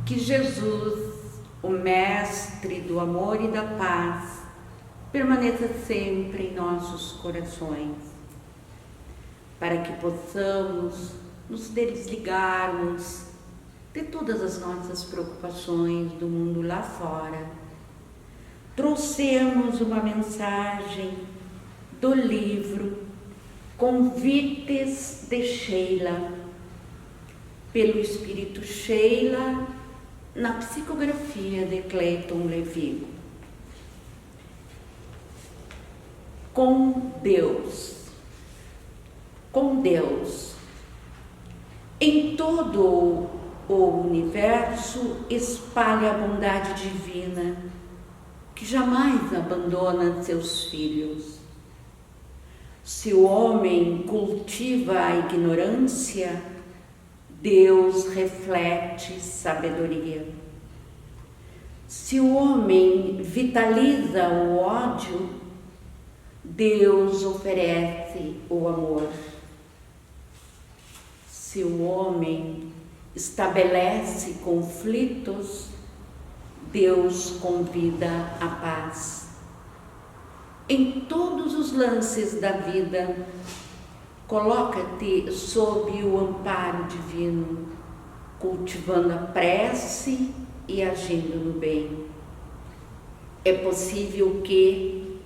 Que Jesus, o Mestre do amor e da paz, permaneça sempre em nossos corações, para que possamos nos desligarmos de todas as nossas preocupações do mundo lá fora. Trouxemos uma mensagem do livro Convites de Sheila, pelo Espírito Sheila, na psicografia de Clayton Levigo. Com Deus. Com Deus. Em todo o universo espalha a bondade divina, que jamais abandona seus filhos. Se o homem cultiva a ignorância, Deus reflete sabedoria. Se o homem vitaliza o ódio, Deus oferece o amor. Se o homem estabelece conflitos, Deus convida a paz. Em todos os lances da vida, coloca-te sob o amparo divino, cultivando a prece e agindo no bem. É possível que,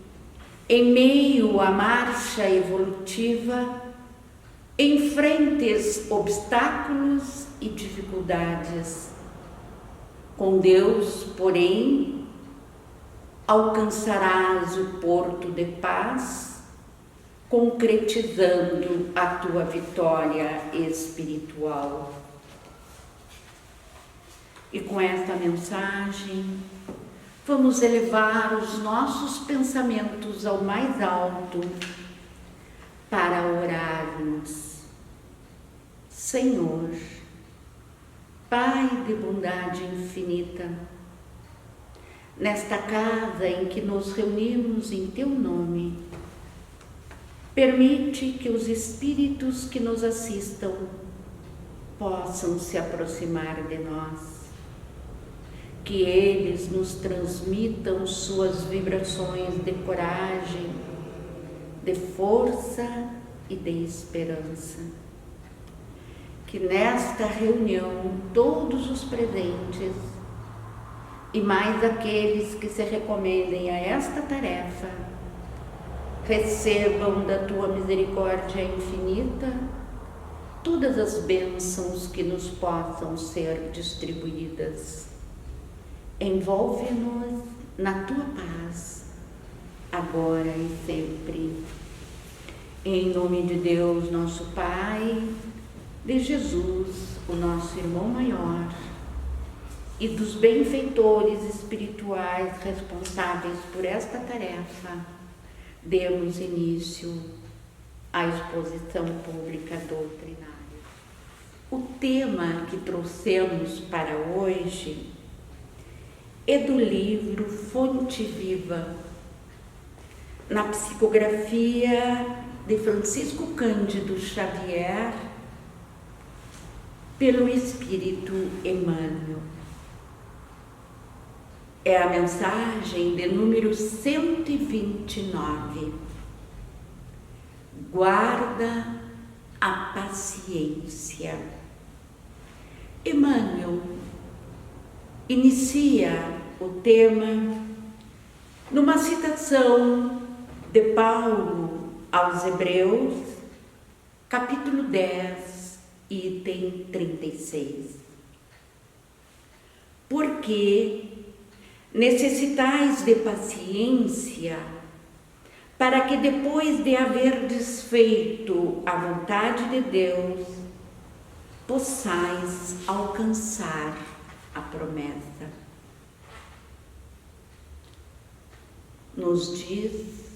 em meio à marcha evolutiva, enfrentes obstáculos e dificuldades. Com Deus, porém, alcançarás o porto de paz, concretizando a tua vitória espiritual. E com esta mensagem, vamos elevar os nossos pensamentos ao mais alto para orarmos. Senhor, Pai de bondade infinita, nesta casa em que nos reunimos em Teu nome, permite que os espíritos que nos assistam possam se aproximar de nós, que eles nos transmitam suas vibrações de coragem, de força e de esperança. Que nesta reunião todos os presentes e mais aqueles que se recomendem a esta tarefa recebam da Tua misericórdia infinita todas as bênçãos que nos possam ser distribuídas. Envolve-nos na Tua paz, agora e sempre. Em nome de Deus, nosso Pai, de Jesus, o nosso irmão maior, e dos benfeitores espirituais responsáveis por esta tarefa, demos início à exposição pública doutrinária. O tema que trouxemos para hoje é do livro Fonte Viva, na psicografia de Francisco Cândido Xavier, pelo Espírito Emmanuel. É a mensagem de número 129. Guarda a paciência. Emmanuel inicia o tema numa citação de Paulo aos Hebreus, capítulo 10, item 36. Porque necessitais de paciência, para que depois de haver desfeito a vontade de Deus, possais alcançar a promessa. Nos diz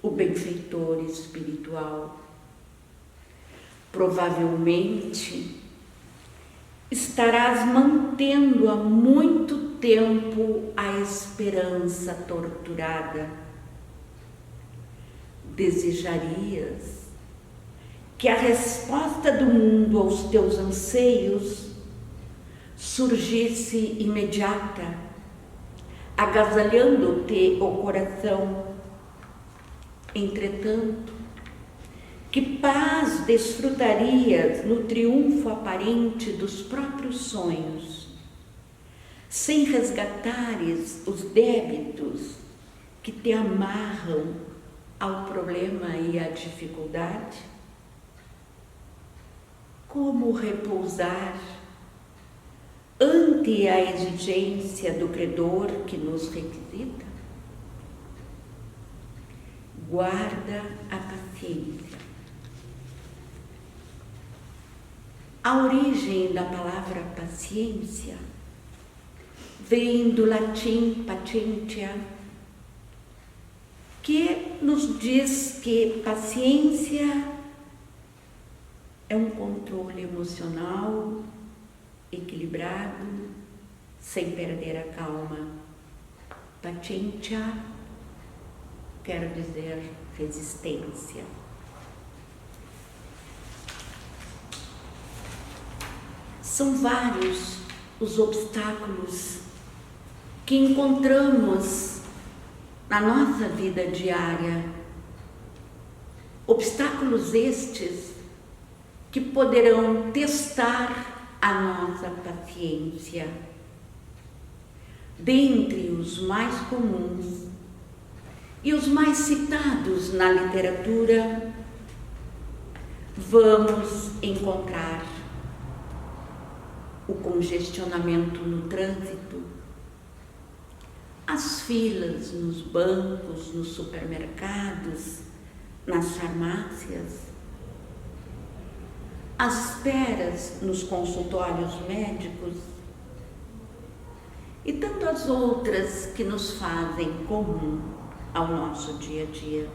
o benfeitor espiritual. Provavelmente estarás mantendo há muito tempo a esperança torturada. Desejarias que a resposta do mundo aos teus anseios surgisse imediata, agasalhando-te o coração. Entretanto, que paz desfrutarias no triunfo aparente dos próprios sonhos, sem resgatares os débitos que te amarram ao problema e à dificuldade? Como repousar ante a exigência do credor que nos requisita? Guarda a paciência. A origem da palavra paciência vem do latim patientia, que nos diz que paciência é um controle emocional equilibrado, sem perder a calma. Patientia quer dizer resistência. São vários os obstáculos que encontramos na nossa vida diária. Obstáculos estes que poderão testar a nossa paciência. Dentre os mais comuns e os mais citados na literatura, vamos encontrar o congestionamento no trânsito, as filas nos bancos, nos supermercados, nas farmácias, as esperas nos consultórios médicos e tantas outras que nos fazem comum ao nosso dia a dia.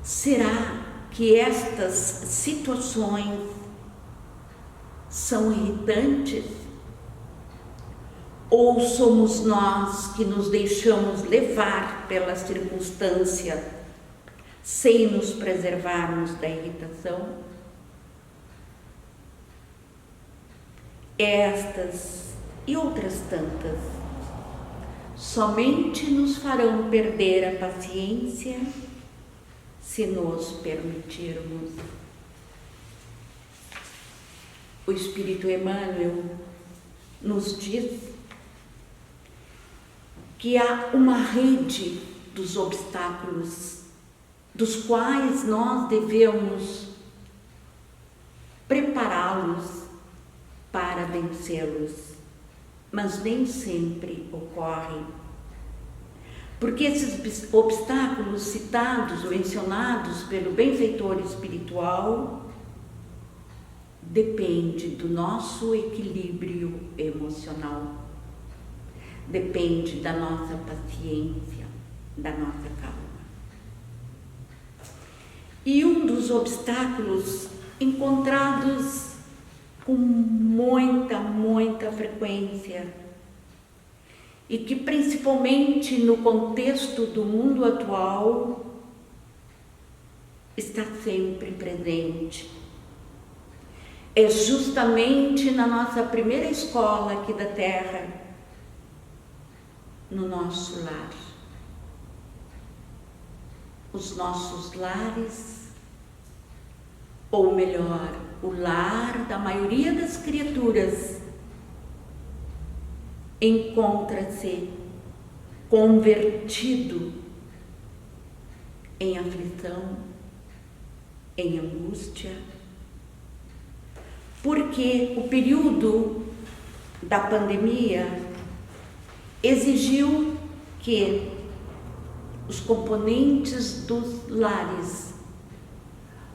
Será que estas situações são irritantes? Ou somos nós que nos deixamos levar pela circunstância sem nos preservarmos da irritação? Estas e outras tantas somente nos farão perder a paciência se nos permitirmos. O Espírito Emmanuel nos diz que há uma rede dos obstáculos dos quais nós devemos prepará-los para vencê-los, mas nem sempre ocorre. Porque esses obstáculos citados, mencionados pelo benfeitor espiritual, depende do nosso equilíbrio emocional, depende da nossa paciência, da nossa calma. E um dos obstáculos encontrados com muita frequência e que principalmente no contexto do mundo atual está sempre presente, é justamente na nossa primeira escola aqui da Terra, no nosso lar. Os nossos lares, ou melhor, o lar da maioria das criaturas, encontra-se convertido em aflição, em angústia, porque o período da pandemia exigiu que os componentes dos lares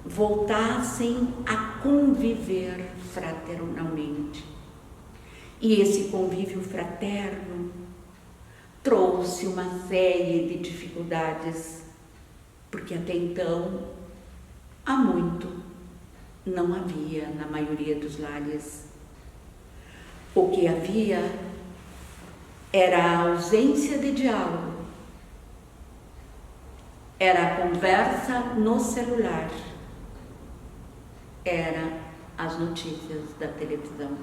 voltassem a conviver fraternalmente. E esse convívio fraterno trouxe uma série de dificuldades, porque até então, há muito, não havia na maioria dos lares. O que havia era a ausência de diálogo, era a conversa no celular, era as notícias da televisão.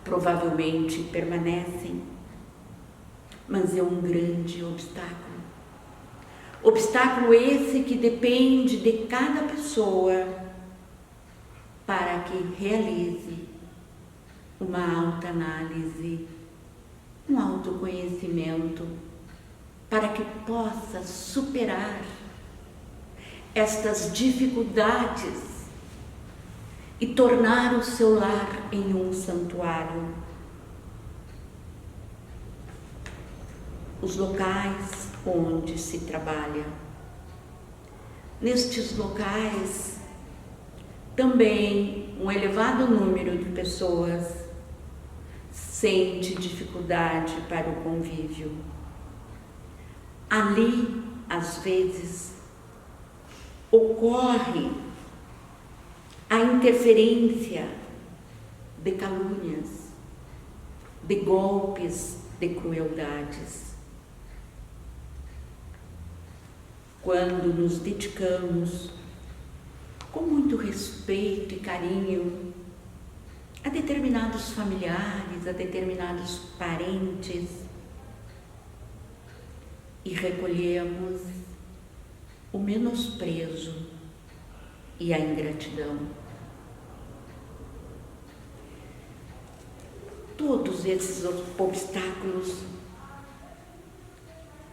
provavelmente permanecem, mas é um grande obstáculo. Obstáculo esse que depende de cada pessoa para que realize uma autoanálise, um autoconhecimento, para que possa superar estas dificuldades e tornar o seu lar em um santuário. Os locais onde se trabalha. Nestes locais, também um elevado número de pessoas sente dificuldade para o convívio. Ali, às vezes, ocorre a interferência de calúnias, de golpes, de crueldades. Quando nos dedicamos com muito respeito e carinho a determinados familiares, a determinados parentes, e recolhemos o menosprezo e a ingratidão. Todos esses obstáculos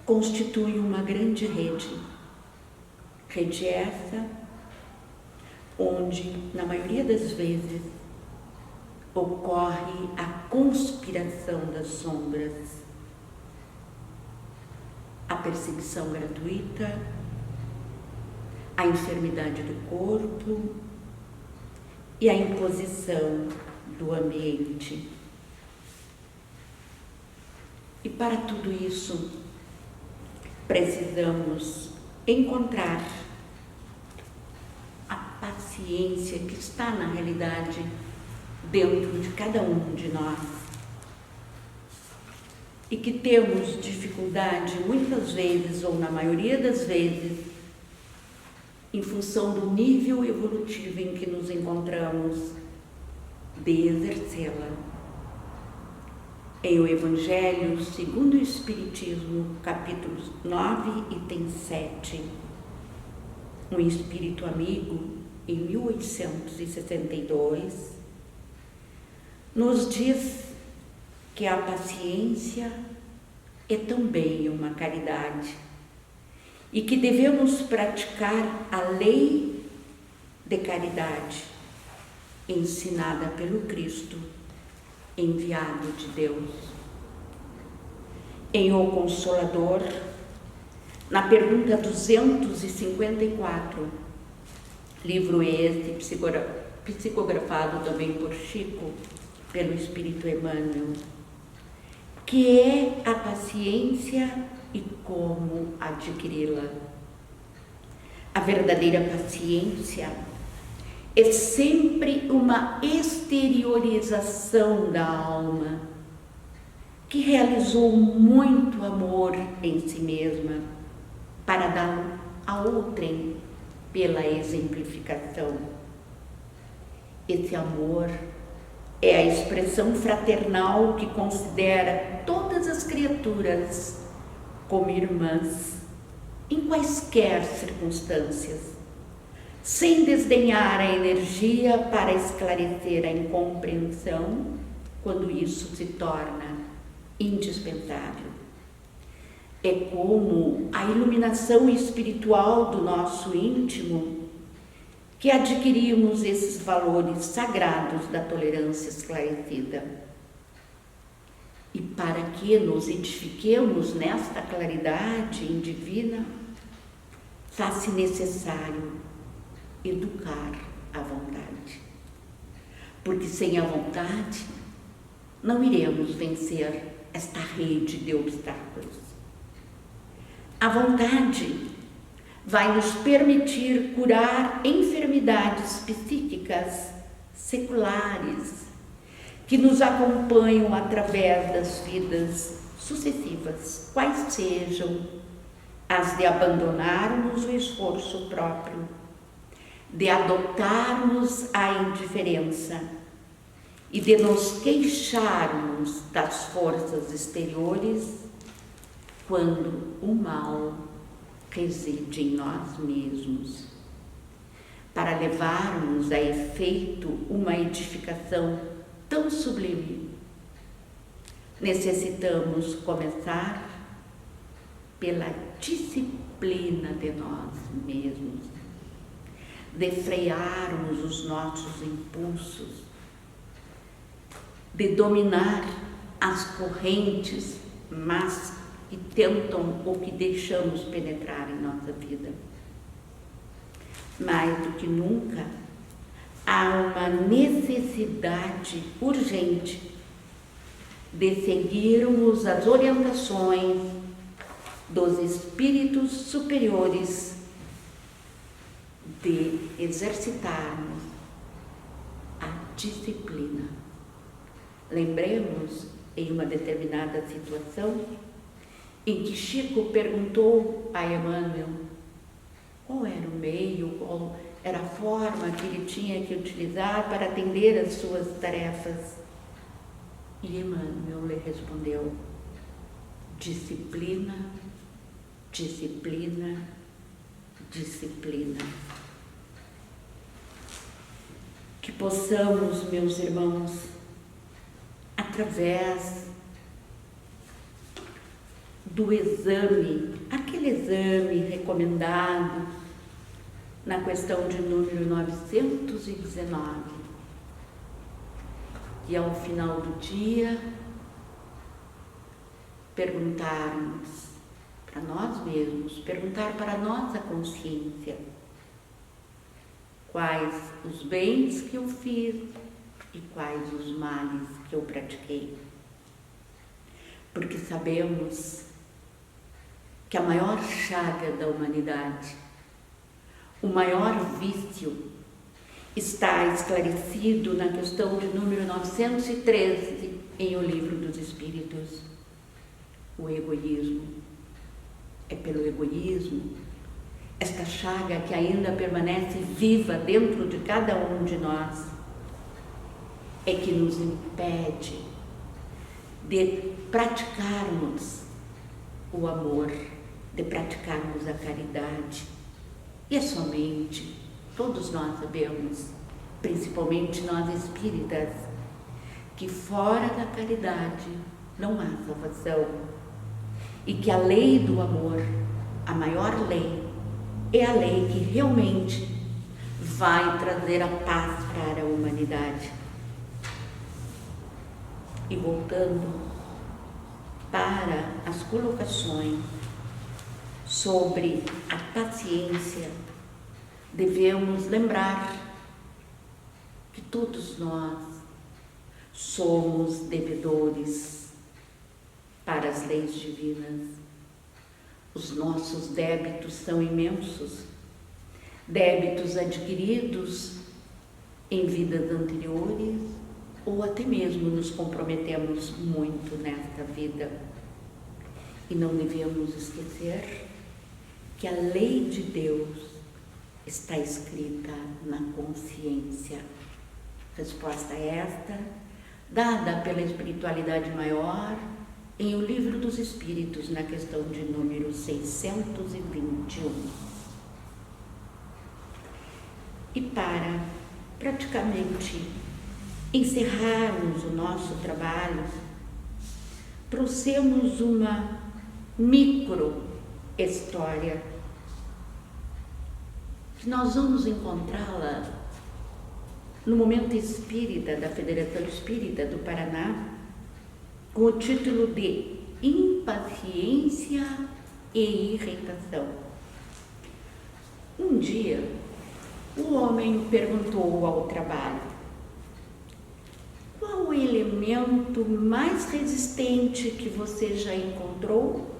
constituem uma grande rede. Rede essa onde, na maioria das vezes, ocorre a conspiração das sombras, a perseguição gratuita, a enfermidade do corpo e a imposição do ambiente. E para tudo isso, precisamos encontrar a paciência que está na realidade dentro de cada um de nós e que temos dificuldade muitas vezes, ou na maioria das vezes, em função do nível evolutivo em que nos encontramos, de exercê-la. Em o Evangelho segundo o Espiritismo, capítulos 9, item 7, um espírito amigo, em 1862, nos diz que a paciência é também uma caridade e que devemos praticar a lei de caridade ensinada pelo Cristo, enviado de Deus. Em O Consolador, na pergunta 254, livro este psicografado também por Chico, pelo Espírito Emmanuel, que é a paciência e como adquiri-la. A verdadeira paciência é sempre uma exteriorização da alma que realizou muito amor em si mesma para dar a outrem pela exemplificação. Esse amor é a expressão fraternal que considera todas as criaturas como irmãs em quaisquer circunstâncias, sem desdenhar a energia para esclarecer a incompreensão quando isso se torna indispensável. É como a iluminação espiritual do nosso íntimo que adquirimos esses valores sagrados da tolerância esclarecida. E para que nos edifiquemos nesta claridade divina, faz-se necessário educar a vontade. Porque sem a vontade, não iremos vencer esta rede de obstáculos. A vontade vai nos permitir curar enfermidades psíquicas seculares que nos acompanham através das vidas sucessivas, quais sejam as de abandonarmos o esforço próprio, de adotarmos a indiferença e de nos queixarmos das forças exteriores quando o mal reside em nós mesmos. Para levarmos a efeito uma edificação tão sublime, necessitamos começar pela disciplina de nós mesmos, de frearmos os nossos impulsos, de dominar as correntes más que tentam ou que deixamos penetrar em nossa vida. Mais do que nunca, há uma necessidade urgente de seguirmos as orientações dos espíritos superiores, de exercitarmos a disciplina. Lembremos, em uma determinada situação, em que Chico perguntou a Emmanuel qual era o meio, qual era a forma que ele tinha que utilizar para atender as suas tarefas. E Emmanuel lhe respondeu: disciplina, disciplina, disciplina. Que possamos, meus irmãos, através do exame, aquele exame recomendado na questão de número 919, e ao final do dia perguntarmos para nós mesmos, perguntar para a nossa consciência quais os bens que eu fiz e quais os males que eu pratiquei. Porque sabemos que a maior chaga da humanidade, o maior vício, está esclarecido na questão de número 913 em O Livro dos Espíritos: o egoísmo. É pelo egoísmo, esta chaga que ainda permanece viva dentro de cada um de nós, é que nos impede de praticarmos o amor, de praticarmos a caridade. E é somente, todos nós sabemos, principalmente nós espíritas, que fora da caridade não há salvação, e que a lei do amor, a maior lei, é a lei que realmente vai trazer a paz para a humanidade. E voltando para as colocações sobre a paciência, devemos lembrar que todos nós somos devedores para as leis divinas. Os nossos débitos são imensos, débitos adquiridos em vidas anteriores, ou até mesmo nos comprometemos muito nesta vida. E não devemos esquecer que a lei de Deus está escrita na consciência. Resposta esta, dada pela espiritualidade maior, em O Livro dos Espíritos, na questão de número 621. E para praticamente encerrarmos o nosso trabalho, trouxemos uma micro história que nós vamos encontrá-la no Momento Espírita da Federação Espírita do Paraná, com o título de Impaciência e Irritação. Um dia, o homem perguntou ao trabalho: qual o elemento mais resistente que você já encontrou?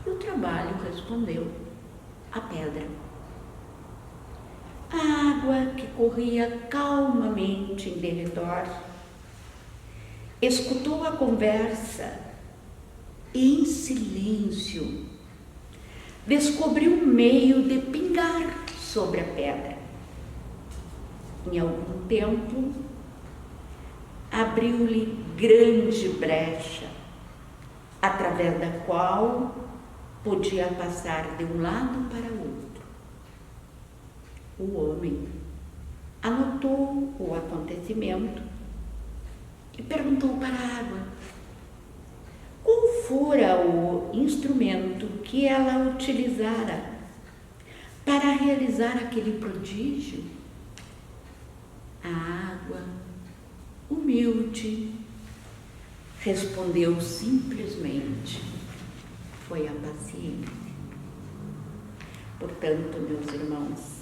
E o trabalho respondeu: a pedra. A água que corria calmamente em derredor escutou a conversa e, em silêncio, descobriu um meio de pingar sobre a pedra. Em algum tempo, abriu-lhe grande brecha, através da qual podia passar de um lado para outro. O homem anotou o acontecimento e perguntou para a água qual fora o instrumento que ela utilizara para realizar aquele prodígio. A água, humilde, respondeu simplesmente: foi a paciência. Portanto, meus irmãos,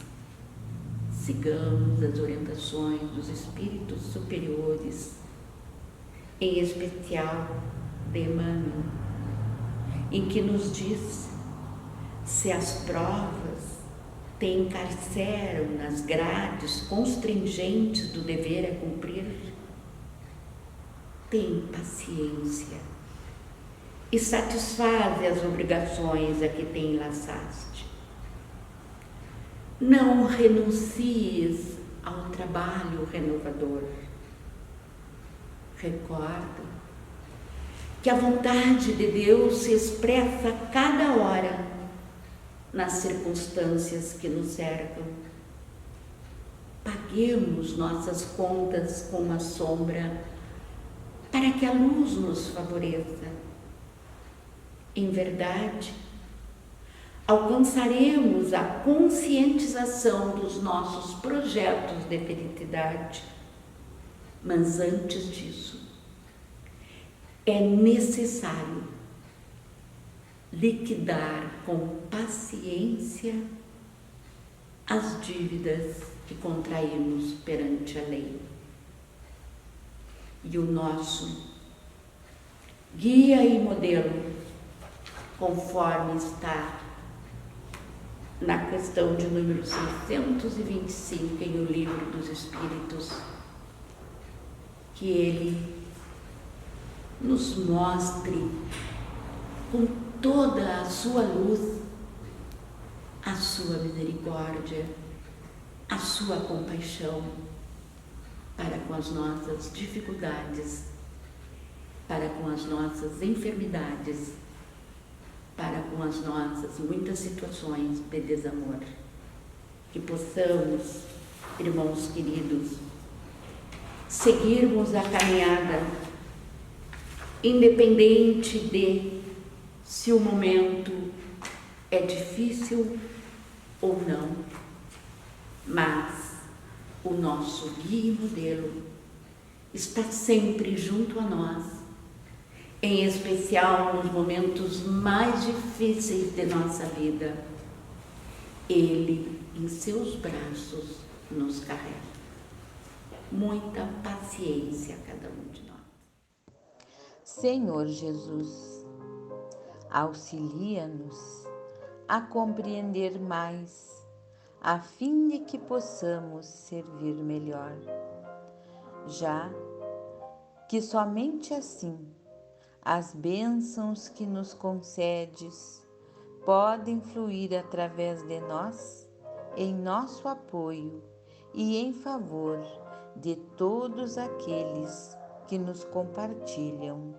sigamos as orientações dos espíritos superiores, em especial de Emmanuel, em que nos diz: se as provas te encarceram nas grades constringentes do dever a cumprir, tem paciência e satisfaze as obrigações a que te enlaçaste. Não renuncies ao trabalho renovador. Recorda que a vontade de Deus se expressa a cada hora nas circunstâncias que nos cercam. Paguemos nossas contas com a sombra para que a luz nos favoreça. Em verdade, alcançaremos a conscientização dos nossos projetos de felicidade. Mas antes disso, é necessário liquidar com paciência as dívidas que contraímos perante a lei. E o nosso guia e modelo, conforme está na questão de número 625 em O Livro dos Espíritos, que ele nos mostre com toda a sua luz a sua misericórdia, a sua compaixão para com as nossas dificuldades, para com as nossas enfermidades, para com as nossas muitas situações de desamor. Que possamos, irmãos queridos, seguirmos a caminhada, independente de se o momento é difícil ou não, mas o nosso guia e modelo está sempre junto a nós, em especial nos momentos mais difíceis de nossa vida. Ele, em seus braços, nos carrega. Muita paciência a cada um de nós. Senhor Jesus, auxilia-nos a compreender mais, a fim de que possamos servir melhor, já que somente assim as bênçãos que nos concedes podem fluir através de nós em nosso apoio e em favor de todos aqueles que nos compartilham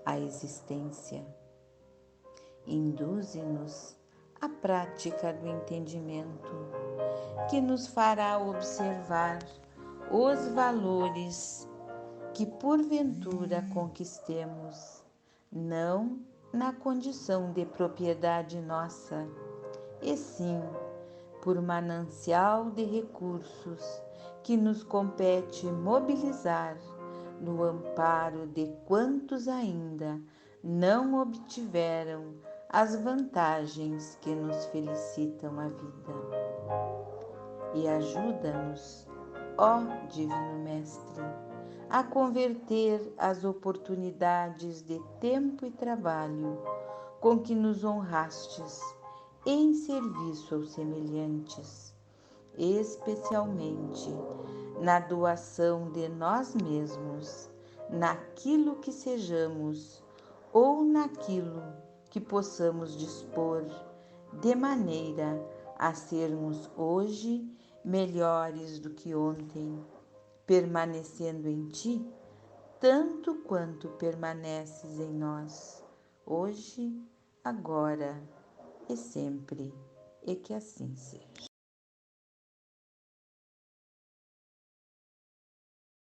a existência. Induze-nos à prática do entendimento, que nos fará observar os valores que porventura conquistemos, não na condição de propriedade nossa, e sim por manancial de recursos que nos compete mobilizar no amparo de quantos ainda não obtiveram as vantagens que nos felicitam a vida. E ajuda-nos, ó Divino Mestre, a converter as oportunidades de tempo e trabalho com que nos honrastes em serviço aos semelhantes, especialmente na doação de nós mesmos, naquilo que sejamos ou naquilo que possamos dispor, de maneira a sermos hoje melhores do que ontem, permanecendo em Ti tanto quanto permaneces em nós, hoje, agora e sempre, e que assim seja.